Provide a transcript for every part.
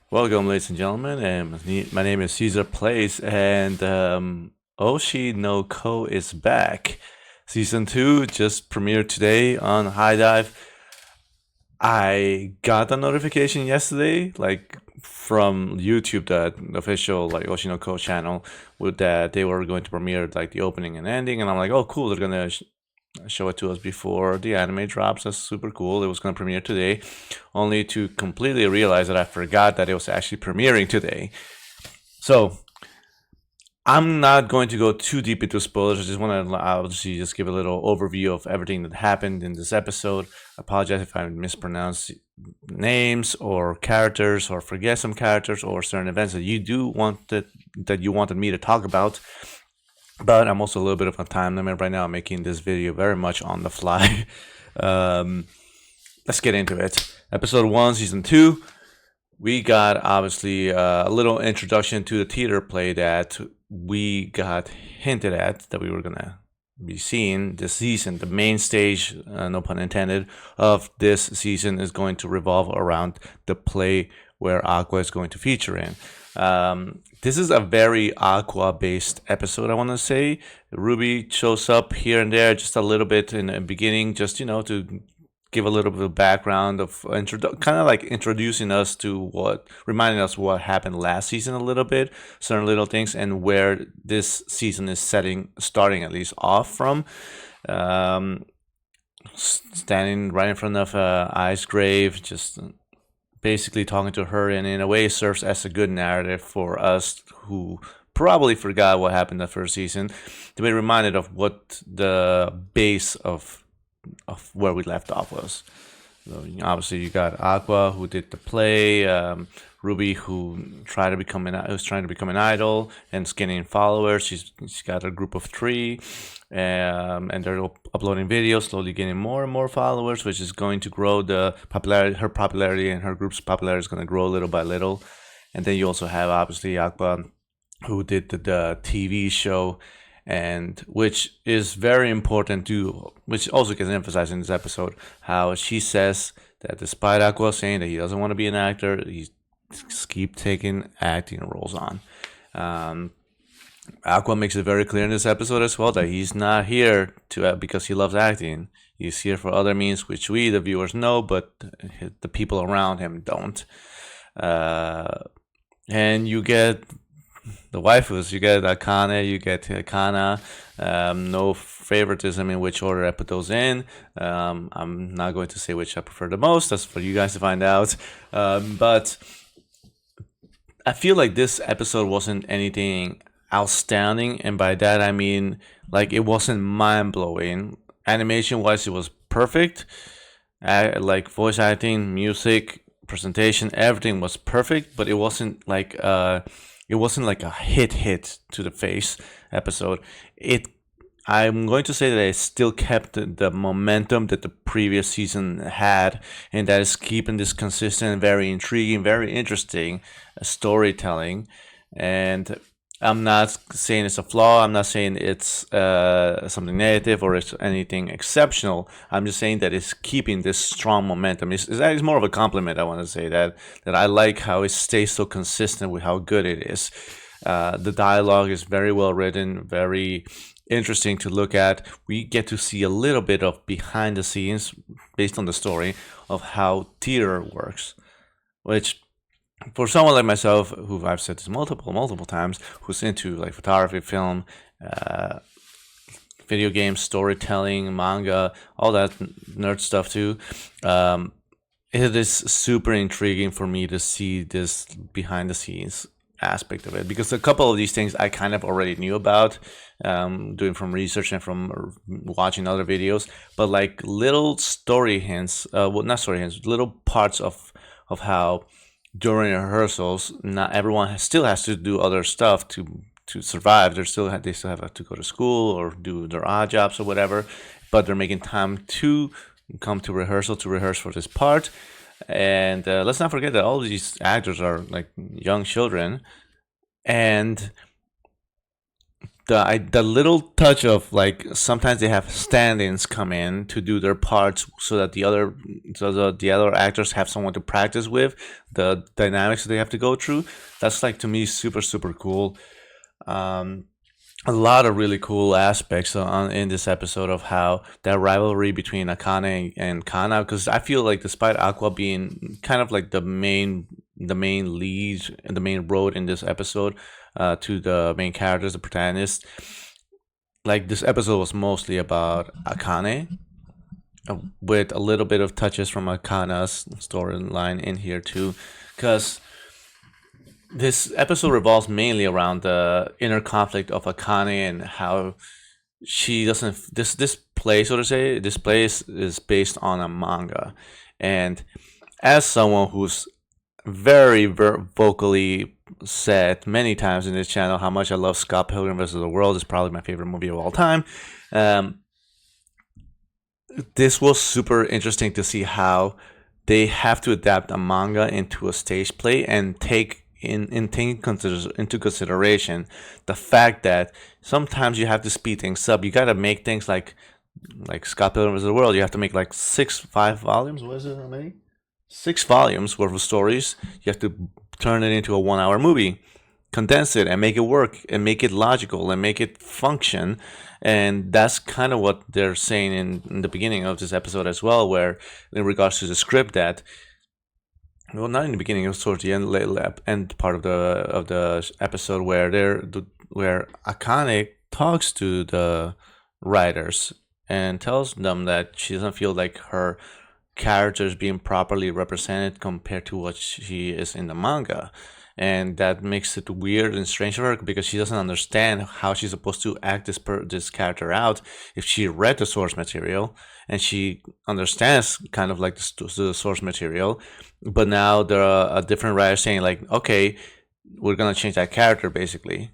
Welcome, ladies and gentlemen, and my name is Caesar Place, and Oshi no Ko is back. Season 2 just premiered today on High Dive. I got a notification yesterday, like from YouTube, the official like Oshi no Ko channel, with that they were going to premiere like the opening and ending, and I'm like, oh, cool, they're gonna show it to us before the anime drops. That's super cool. It was gonna premiere today, only to completely realize that I forgot that it was actually premiering today. So I'm not going to go too deep into spoilers. I just want to obviously just give a little overview of everything that happened in this episode. I apologize if I mispronounce names or characters or forget some characters or certain events that you do want that you wanted me to talk about. But I'm also a little bit of a time limit right now. I'm making this video very much on the fly. Let's get into it. Episode 1, Season 2. We got obviously a little introduction to the theater play that we got hinted at that we were gonna be seeing this season. The main stage, no pun intended, of this season is going to revolve around the play where Aqua is going to feature in. This is a very Aqua based episode, I want to say. Ruby shows up here and there just a little bit in the beginning, just to give a little bit of background of kind of like introducing us to reminding us what happened last season a little bit, certain little things, and where this season is starting at least off from. Standing right in front of Ice Grave, just basically talking to her, and in a way serves as a good narrative for us who probably forgot what happened the first season to be reminded of what the base of where we left off was. So, obviously, you got Aqua, who did the play, Ruby, who was trying to become an idol and is getting followers. She's got a group of 3, and they're uploading videos, slowly getting more and more followers, which is going to grow the popularity. Her popularity and her group's popularity is going to grow little by little. And then you also have obviously Aqua, who did the TV show, and which is very important too, which also gets emphasized in this episode, how she says that despite Aqua saying that he doesn't want to be an actor, he just keep taking acting roles on. Aqua makes it very clear in this episode as well that he's not here to because he loves acting. He's here for other means, which we, the viewers, know, but the people around him don't. And you get the waifus. You get Akane, you get Kana. No favoritism in which order I put those in. I'm not going to say which I prefer the most. That's for you guys to find out. But I feel like this episode wasn't anything outstanding, and by that I mean like it wasn't mind blowing. Animation wise, it was perfect. Like voice acting, music, presentation, everything was perfect, but it wasn't like a hit to the face episode. I'm going to say that it still kept the momentum that the previous season had, and that is keeping this consistent, very intriguing, very interesting storytelling. And I'm not saying it's a flaw. I'm not saying it's something negative or it's anything exceptional. I'm just saying that it's keeping this strong momentum. It's more of a compliment. I want to say that I like how it stays so consistent with how good it is. The dialogue is very well written, very interesting to look at. We get to see a little bit of behind the scenes based on the story of how theater works, which for someone like myself, who I've said this multiple times, who's into like photography, film, uh, video games, storytelling, manga, all that nerd stuff too, it is super intriguing for me to see this behind the scenes aspect of it, because a couple of these things I kind of already knew about, doing from research and from watching other videos, but like little story hints, well, not story hints, little parts of how during rehearsals, not everyone still has to do other stuff to survive. They still have to go to school or do their odd jobs or whatever, but they're making time to come to rehearsal to rehearse for this part. And let's not forget that all of these actors are like young children, and the little touch of like sometimes they have stand-ins come in to do their parts so that the other actors have someone to practice with the dynamics that they have to go through. That's like to me super cool. Um, a lot of really cool aspects in this episode of how that rivalry between Akane and Kana, because I feel like despite Aqua being kind of like the main lead and the main road in this episode, to the main characters, the protagonists, like this episode was mostly about Akane, with a little bit of touches from Akana's storyline in here too, because this episode revolves mainly around the inner conflict of Akane and how she doesn't this play, so to say, this play is based on a manga. And as someone who's very vocally said many times in this channel how much I love Scott Pilgrim vs. the World, is probably my favorite movie of all time. This was super interesting to see how they have to adapt a manga into a stage play and take into consideration the fact that sometimes you have to speed things up. You got to make things like Scott Pilgrim vs. the World. You have to make like 5 volumes. What is it? How many? 6 volumes worth of stories. You have to turn it into a 1 hour movie, condense it and make it work and make it logical and make it function. And that's kind of what they're saying in the beginning of this episode as well, where in regards to the script, that, well, not in the beginning, it was towards the end part of the episode, where Akane talks to the writers and tells them that she doesn't feel like her character is being properly represented compared to what she is in the manga. And that makes it weird and strange for her, because she doesn't understand how she's supposed to act this character out if she read the source material and she understands kind of like the source material. But now there are a different writer saying like, okay, we're gonna change that character basically.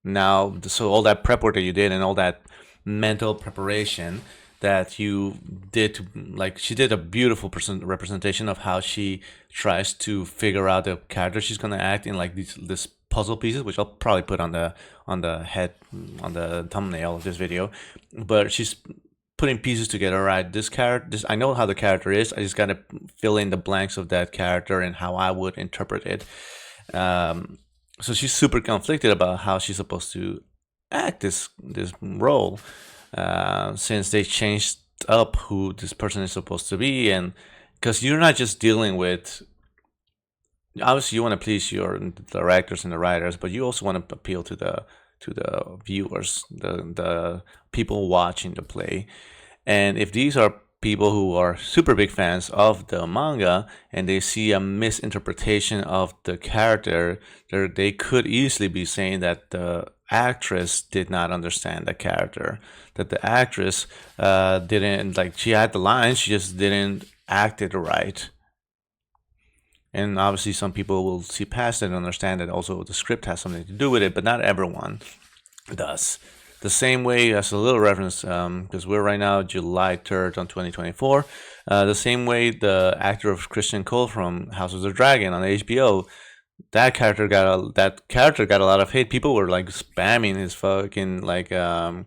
Now, so all that prep work that you did and all that mental preparation that you did to, like, she did a beautiful representation of how she tries to figure out the character she's gonna act in, like this puzzle pieces, which I'll probably put on the thumbnail of this video. But she's putting pieces together. Right, this character, I know how the character is. I just gotta fill in the blanks of that character and how I would interpret it. So she's super conflicted about how she's supposed to act this role, since they changed up who this person is supposed to be. And because you're not just dealing with, obviously you want to please your directors and the writers, but you also want to appeal to the viewers, the people watching the play. And if these are people who are super big fans of the manga and they see a misinterpretation of the character, they could easily be saying that the actress did not understand the character, that the actress didn't, like, she had the lines, she just didn't act it right. And obviously some people will see past it and understand that also the script has something to do with it, but not everyone does. The same way, as a little reference, because we're right now July 3rd on 2024, the same way the actor of Christian Cole from House of the Dragon on HBO, that character got a lot of hate. People were like spamming his fucking, like, I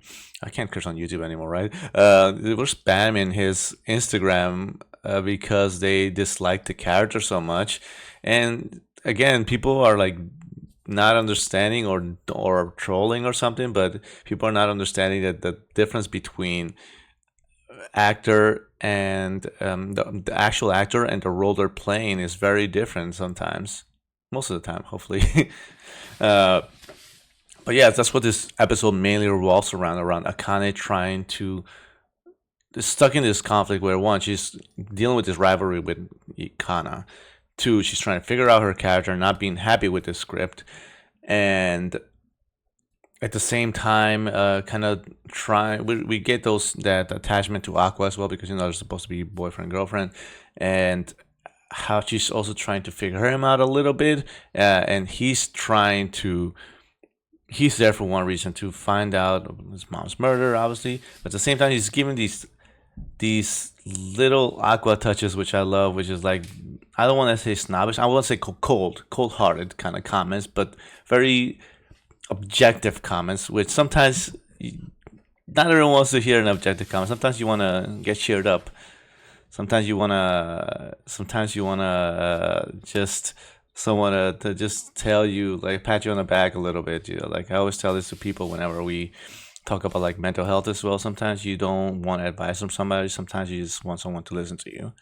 can't curse on YouTube anymore, right? They were spamming his Instagram because they disliked the character so much. And again, people are like not understanding or trolling or something, but people are not understanding that the difference between actor and the actual actor and the role they're playing is very different sometimes. Most of the time, hopefully. But yeah, that's what this episode mainly revolves around Akane trying to, stuck in this conflict where, one, she's dealing with this rivalry with Kana. Two, she's trying to figure out her character, not being happy with the script, and at the same time, kind of trying. We get that attachment to Aqua as well, because they're supposed to be boyfriend and girlfriend, and how she's also trying to figure him out a little bit, and he's there for one reason, to find out his mom's murder, obviously, but at the same time he's giving these little Aqua touches, which I love, which is like, I don't want to say snobbish, I want to say cold-hearted kind of comments, but very objective comments, which sometimes not everyone wants to hear an objective comment. Sometimes you want to get cheered up. Sometimes you wanna. Sometimes you wanna just someone to just tell you, like, pat you on the back a little bit. Like I always tell this to people whenever we talk about like mental health as well. Sometimes you don't want advice from somebody. Sometimes you just want someone to listen to you.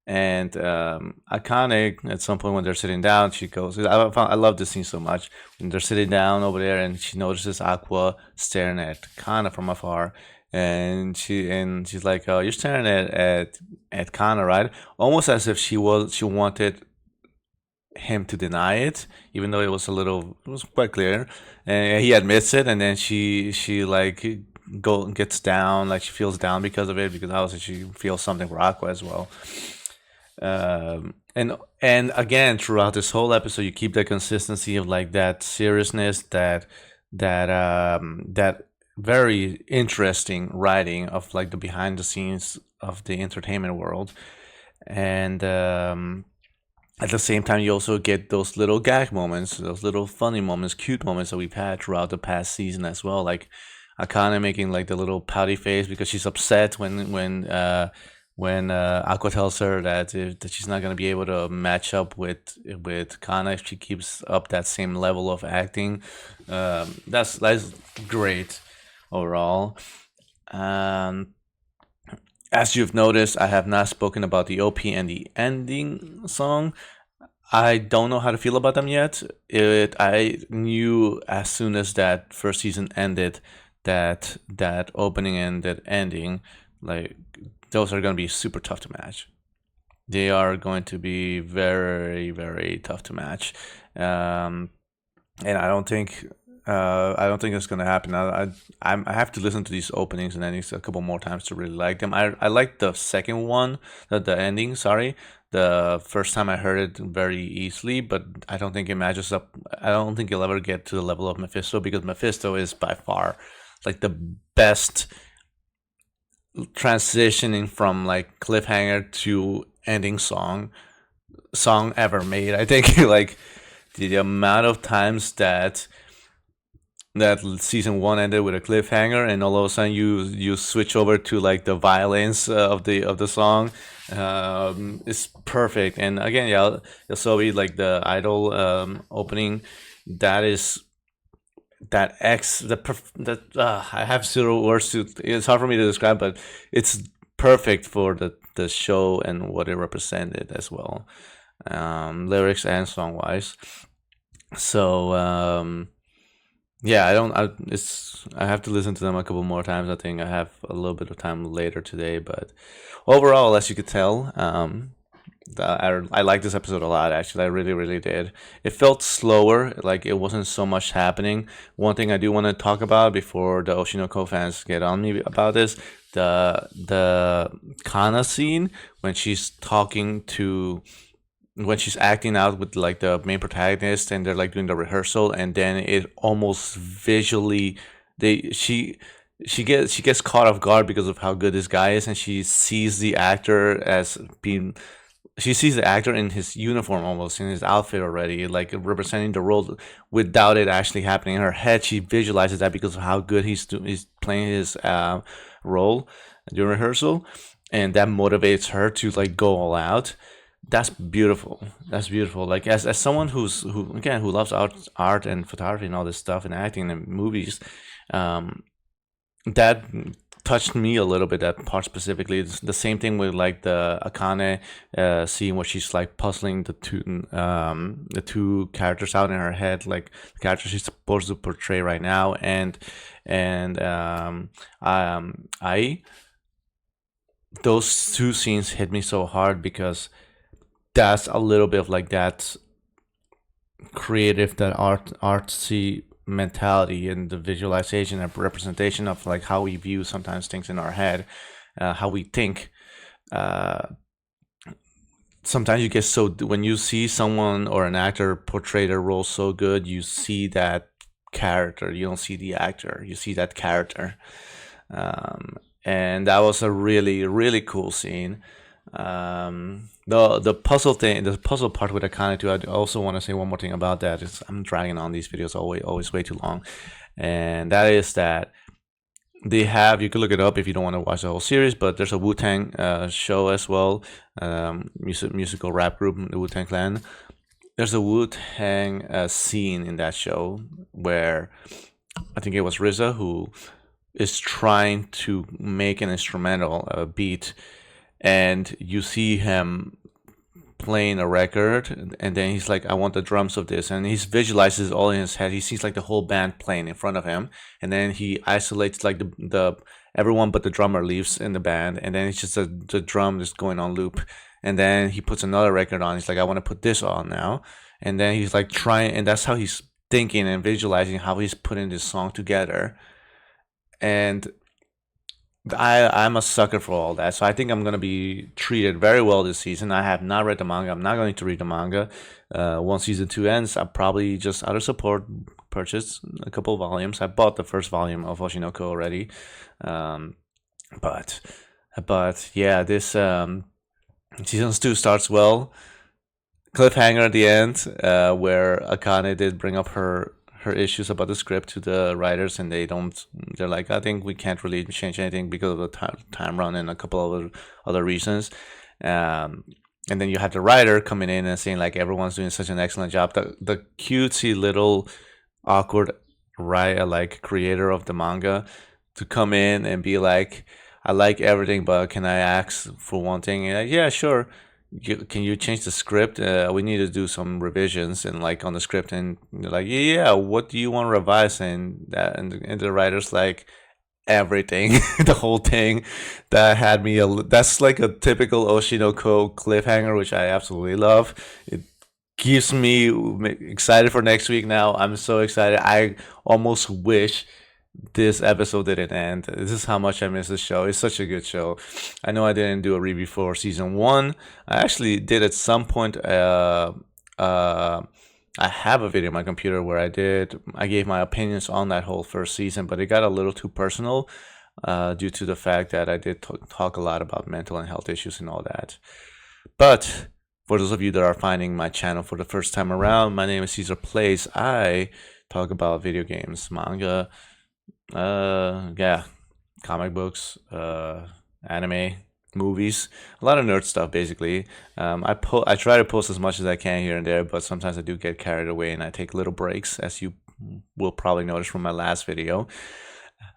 And Akane, at some point when they're sitting down, she goes, I love this scene so much. When they're sitting down over there and she notices Aqua staring at Kana from afar. And she's like, "Oh, you're staring at Kana, right?" Almost as if she wanted him to deny it, even though it was quite clear, and he admits it, and then she like gets down, like she feels down because of it, because obviously she feels something for Aqua as well. And again, throughout this whole episode, you keep the consistency of like that seriousness, that very interesting writing of like the behind the scenes of the entertainment world. And at the same time, you also get those little gag moments, those little funny moments, cute moments that we've had throughout the past season as well. Like Akane making like the little pouty face because she's upset when Aqua tells her that she's not gonna be able to match up with Kana if she keeps up that same level of acting. That's great overall. Um, as you've noticed, I have not spoken about the OP and the ending song. I don't know how to feel about them yet. I knew as soon as that first season ended that opening and that ending, like those are going to be super tough to match. They are going to be very, very tough to match. Um, and I don't think it's gonna happen. I have to listen to these openings and endings a couple more times to really like them. I like the second one, the ending. Sorry, the first time I heard it very easily, but I don't think it matches up. I don't think you'll ever get to the level of Mephisto, because Mephisto is by far like the best transitioning from like cliffhanger to ending song ever made. I think like the amount of times that season one ended with a cliffhanger, and all of a sudden you switch over to like the violence of the song. It's perfect. And again, yeah, Yosobi, like the idol opening, that is that X that I have zero words to. It's hard for me to describe, but it's perfect for the show and what it represented as well, lyrics and song wise. So yeah, I don't. I have to listen to them a couple more times. I think I have a little bit of time later today, but overall, as you could tell, I like this episode a lot. Actually, I really, really did. It felt slower, like it wasn't so much happening. One thing I do want to talk about before the Oshinoko fans get on me about this, the Kana scene when she's talking to when she's acting out with like the main protagonist, and they're like doing the rehearsal, and then it almost visually they she gets caught off guard because of how good this guy is, and she sees the actor in his uniform, almost in his outfit already, like representing the role without it actually happening in her head. She visualizes that because of how good he's playing his role during rehearsal, and that motivates her to like go all out. That's beautiful. That's beautiful. Like as someone who loves art and photography and all this stuff and acting and movies, um, that touched me a little bit. That part specifically. It's the same thing with like the Akane scene where she's like puzzling the two characters out in her head, like the character she's supposed to portray right now, and I those two scenes hit me so hard because that's a little bit of like that creative, that artsy mentality and the visualization and representation of like how we view sometimes things in our head, how we think. Uh, Sometimes you get so when you see someone or an actor portray their role so good, you see that character. You don't see the actor. You see that character. And that was a really, really cool scene. The puzzle thing, the puzzle part with Akane too. I also want to say one more thing about that. I'm dragging on these videos always way too long, and that is that they have, you can look it up if you don't want to watch the whole series, but there's a Wu-Tang show as well, musical rap group, the Wu-Tang Clan. There's a Wu-Tang scene in that show where I think it was RZA who is trying to make an instrumental, a beat, and you see him playing a record, and then he's like, I want the drums of this, and he visualizes all in his head. He sees like the whole band playing in front of him, and then he isolates like the everyone but the drummer leaves in the band, and then it's just the drum just going on loop, and then he puts another record on. He's like, I want to put this on now, and then he's like trying, and that's how he's thinking and visualizing how he's putting this song together. And I'm a sucker for all that, so I think I'm gonna be treated very well this season. I have not read the manga. I'm not going to read the manga. Once season 2 ends, I'll probably just out of support purchase a couple of volumes. I bought the first volume of Oshi already, um, but yeah, this season 2 starts well. Cliffhanger at the end, where Akane did bring up her issues about the script to the writers, and they're like, I think we can't really change anything because of the time run and a couple of other reasons. And then you have the writer coming in and saying like everyone's doing such an excellent job. The cutesy little awkward like creator of the manga to come in and be like, I like everything, but can I ask for one thing? And like, yeah, sure. Can you change the script? We need to do some revisions and like on the script. And they're like, yeah, what do you want to revise? And the writer's like, everything, the whole thing. That had me. That's like a typical Oshinoko cliffhanger, which I absolutely love. It keeps me excited for next week. Now I'm so excited. I almost wish this episode didn't end. This is how much I miss the show. It's such a good show. I know I didn't do a review for season 1. I actually did at some point. I have a video on my computer where I gave my opinions on that whole first season, but it got a little too personal due to the fact that I did talk a lot about mental and health issues and all that. But for those of you that are finding my channel for the first time around, my name is Caesar Plays. I talk about video games, manga, yeah, comic books, anime, movies, a lot of nerd stuff basically. I try to post as much as I can here and there, but sometimes I do get carried away and I take little breaks, as you will probably notice from my last video.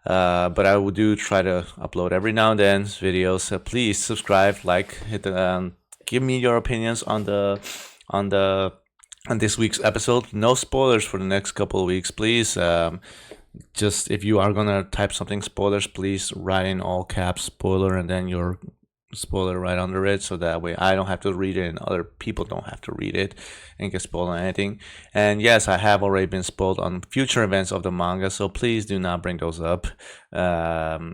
But I will do try to upload every now and then videos. So please subscribe, like, hit the give me your opinions on this week's episode. No spoilers for the next couple of weeks, please. Just if you are gonna type something spoilers, please write in all caps spoiler and then your spoiler right under it, so that way I don't have to read it and other people don't have to read it and get spoiled on anything. And yes, I have already been spoiled on future events of the manga, so please do not bring those up. Other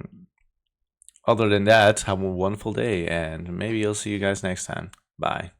than that, have a wonderful day, and maybe I'll see you guys next time. Bye.